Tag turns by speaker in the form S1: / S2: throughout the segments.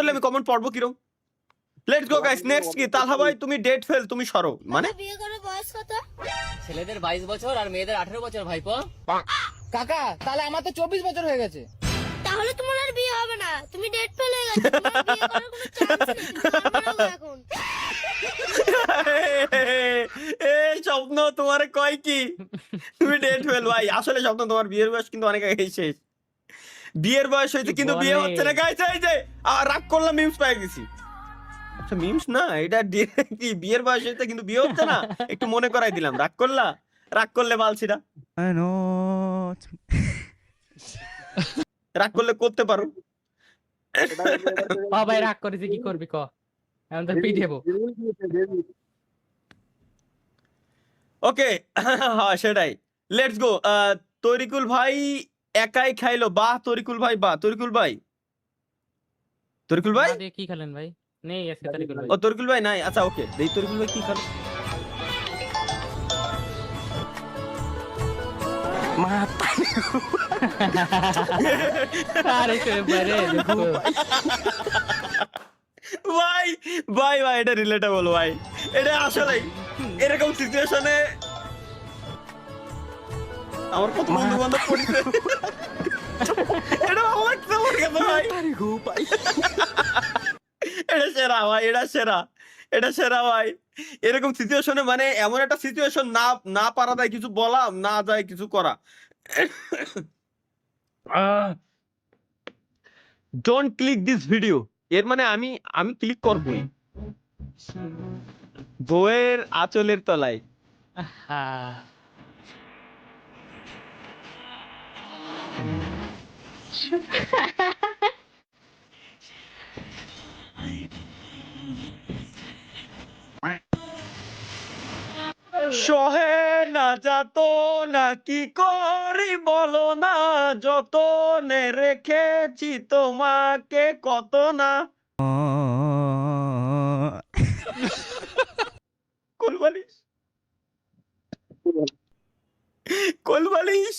S1: আমি কমেন্ট পড়বো কিরম। লেটস গো গাইস, নেক্সট কি? তালহা ভাই তুমি ডেট ফেল, তুমি সরো। মানে
S2: বিয়ে করে বয়স কত?
S3: ছেলেদের 22 বছর আর মেয়েদের 18 বছর ভাইপো।
S4: কাকা তাহলে আমার তো 24 বছর হয়ে গেছে।
S2: তাহলে তোমার আর বিয়ে হবে না, তুমি ডেট ফেল হয়ে গেছো, তোমার বিয়ে করার কোনো চান্স নেই, তুমি আর মারা এখন।
S1: এই স্বপ্ন তোমারে কয় কি তুমি ডেট ফেল? ভাই আসলে স্বপ্ন তোমার বিয়ের বয়স কিন্তু অনেক আগে শেষ। বিয়ের বয়স হয়েছে কিন্তু বিয়ে হচ্ছে না গাইস। এই যে রাগ করলাম, মিমস পাই গেছি। আচ্ছা মিমস না, এটা কি বিয়ের বয়স হয়েছে কিন্তু বিয়ে হচ্ছে না, একটু মনে করাই দিলাম। রাগ করলা? রাগ করলে বালছিরা রাগ করলে করতে পারো।
S5: ভাই রাগ করেছে, কি করবি ক? এখন তো পিটিয়েবো।
S1: ওকে হ্যাঁ সেটাই। Let's go. তরিকুল ভাই একাই খাইলো। বাহ তরিকুল ভাই, বাহ তরিকুল ভাই। তরিকুল ভাই
S5: না দিয়ে কি খেলেন ভাই? নেই আজকে তরিকুল ভাই।
S1: ও তরিকুল ভাই নাই, আচ্ছা ওকে। দেই তরিকুল ভাই কি খালো।
S5: আরে কে বারে দেখো।
S1: ভাই ভাই ভাই এটা রিলেটেবল ভাই, এটা আসলে এরকম সিচুয়েশনে আমার কত বন্ধু বান্ধব পড়ছে। এটা আমার কেমন গেছে ভাই। এটা সেরা ভাই, এটা সেরা, এটা সেরা ভাই। এরকম সিচুয়েশনে মানে এমন একটা সিচুয়েশন না না পারা যায় কিছু বলা, না যায় কিছু করা। ডোন্ট ক্লিক দিস ভিডিও, এর মানে আমি আমি ক্লিক করবই বউয়ের আঁচলের তলায়।
S5: হ্যাঁ
S1: সহে না যাত না কি করি বলো না, যতনে রেখেছি তোমাকে কত না। কোলবালিশ কোলবালিশ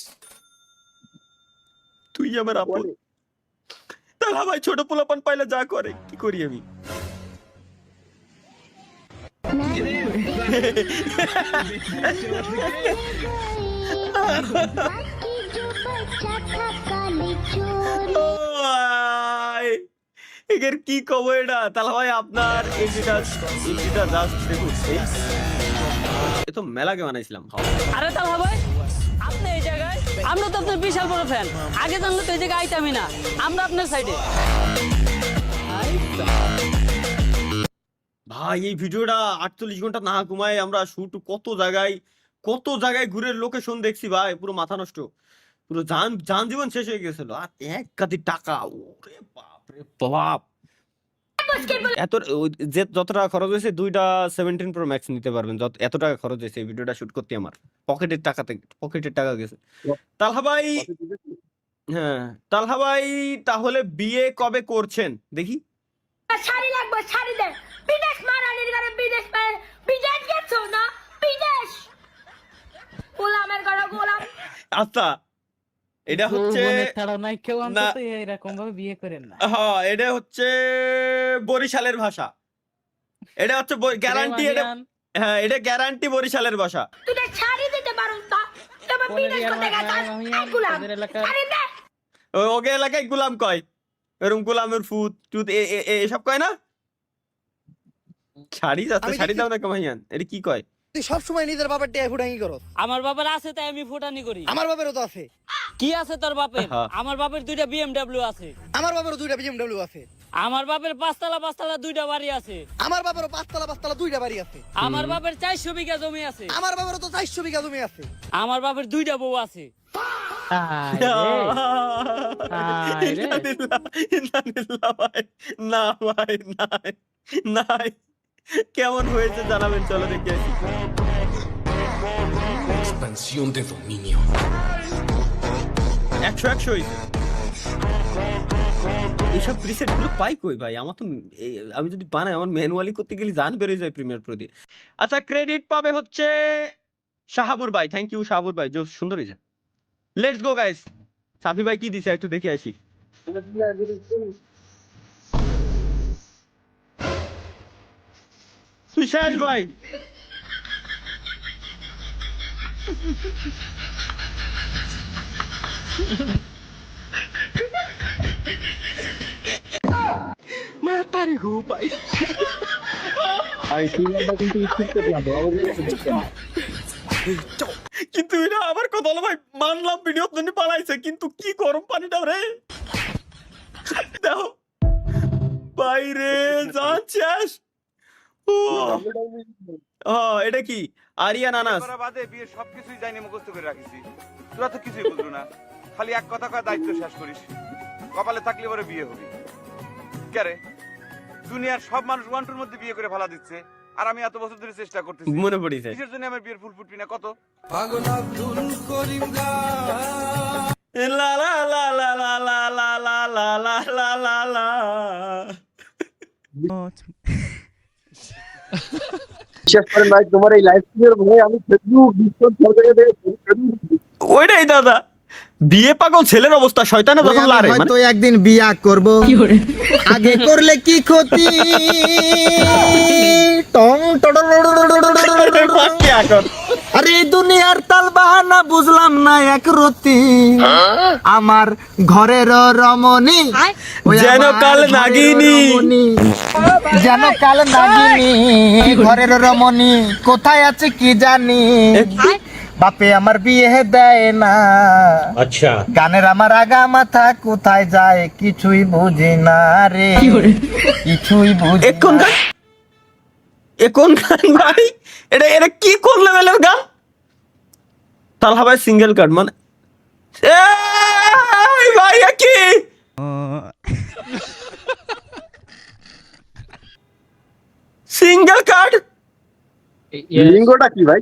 S1: তুই আমার আপন। তাহলে ভাই ছোট পোলাপান পাইলে যা করে, কি করি আমি? এর কি কব এটা? তাহলে ভাই আপনার এডিটা জাস্ট দেখুন, এ তো মেলাকে বানাইছিলাম।
S6: আরে তালহা ভাই, আপনি এই জায়গায়, আমরা তো আপনার বিশাল বড় ফ্যান। আগে জানলে তো এই জায়গায় আইতামই না, আমরা আপনার সাইডে।
S1: ভাই এই ভিডিওটা 48 ঘন্টা না ঘুমায় আমরা শুট কত জায়গায় ঘুরে লোকেশন দেখছি ভাই, পুরো মাথা নষ্ট, পুরো যান জীবন শেষ হয়ে গেছিল। আর এক কাতি টাকা, ওরে বাপ রে বাপ। এত যে যত টাকা খরচ হয়েছে, দুইটা 17 Pro Max নিতে পারবেন। এত টাকা খরচ হয়েছে এই ভিডিওটা শুট করতে, আমার পকেটের টাকা গেছে। তালহা ভাই, হ্যাঁ তালহা ভাই তাহলে বিয়ে কবে করছেন দেখি?
S2: শাড়ি লাগবে, শাড়ি দে। বিদেশ মারানির ঘরে বিদেশ বিদেশ গেছো না? বিদেশ গোলামের ঘরে গোলাম।
S1: আচ্ছা এটা হচ্ছে
S5: ছাড়া নাই কেউ, অন্তত এরকম ভাবে বিয়ে করেন না।
S1: হ্যাঁ এটা হচ্ছে বরিশালের ভাষা, এটা হচ্ছে গ্যারান্টি। এটা হ্যাঁ এটা গ্যারান্টি বরিশালের ভাষা।
S2: তুই না শাড়ি দিতে পারো না, তবে বিদেশ করতে গেছাস। আই গোলাম, শাড়ি দে।
S1: ওকে এলাকায় গোলাম কয়, এরকম গোলামের টুত এসব কয় না। শাড়ি যাচ্ছে, শাড়ি দাও না কামাইয়ান, এটা কি কয়?
S4: তুই সব সময় নিজের বাবার টিয়া ফুটাঙ্গি করস।
S6: আমার বাবার আছে তাই আমি ফুটানি করি।
S4: আমার বাবারও তো আছে।
S6: কি আছে তোর বাপের? আমার বাপের 2টা BMW আছে।
S4: আমার বাবারও 2টা BMW আছে।
S6: আমার বাপের 5 তলা 2টা বাড়ি আছে।
S4: আমার বাবারও 5 তলা 2টা বাড়ি আছে।
S6: আমার বাপের 400 বিঘা জমি আছে।
S4: আমার বাবারও তো 400 বিঘা জমি আছে।
S6: আমার বাপের 2টা বউ আছে।
S1: ভাই না ভাই নাই নাই, কেমন হয়েছে জানাবেন, চলো দেখে আসি।
S7: Expansión de dominio.
S1: 100 হয়েছে। এইসব প্রিসেট গুলো পাই কই ভাই? আমার তো আমি যদি বানাই, আমার ম্যানুয়ালি করতে গেলে জান বেরিয়ে যায় প্রিমিয়ার প্রো দিয়ে। আচ্ছা ক্রেডিট পাবে হচ্ছে শাহাবুর ভাই। থ্যাংক ইউ শাহাবুর ভাই, সুন্দর হয়েছে। লেটস গো গাইস, সাফি ভাই কি দিছে একটু দেখে আসি। শেষ ভাই। কিন্তু এটা আমার কথা হলো ভাই, মানলাম ভিডিও জন্য পালাইছে, কিন্তু কি গরম পানিটা রে দেখো ভাই রে, জান শেষ। ও এটা কি আরিয়ান আনাস?
S8: করা বাদে বিয়ের সবকিছুই জানি মুখস্থ করে রাখিছি, তোরা তো কিছুই বুঝলো না, খালি এক কথা কয় দায়িত্ব শেষ করিস, কপালে থাকলে পরে বিয়ে হবি। কেরে দুনিয়ার সব মানুষ ওয়ান্টুর মধ্যে বিয়ে করে ফেলা দিচ্ছে, আর আমি এত বছর ধরে চেষ্টা করতেছি,
S1: মনে পড়িছে
S8: কিসের জন্য আমার বিয়ের ফুল ফুটবি না কত?
S1: লা লা লা লা লা লা লা লা লা লা লা লা লা।
S9: বিশ্বাস করেন ভাই, তোমার এই লাইভ স্ট্রিমের ভয়ে আমি ফেসবুক ডিসকর্ড সরকারে
S1: ওইটাই দাদা, বিয়ে পাগল ছেলের অবস্থা শয়তানে যখন লারে মানে
S4: হয়তো একদিন বিয়া করব, আগে করলে কি ক্ষতি? টং
S1: কি এখন
S4: আরে দুনিয়ার তাল বাহানা বুঝলাম না এক রতি, আমার ঘরের রমণী ওই
S1: যেন
S4: আমার
S1: কাল
S4: ঘরের
S1: নাগিনী।
S4: রমণী, যেন কাল নাগিনী, ঘরের রমণী কোথায় আছে কি জানি, বাপে আমার বিয়ে দেয় না,
S7: अच्छा
S4: গানের আমার আগা মাথা কোথায় যায় কিছুই বুঝি না রে, কিছুই বুঝি
S1: এখন
S4: না।
S1: গান, এখন গান ভাই, এটা এটা কি কোন লেভেলের গান? তালহা ভাই সিঙ্গেল কার্ড মানে এই ভাই এ কি সিঙ্গেল কার্ড?
S5: Yes.
S9: লিঙ্গটা কি ভাই?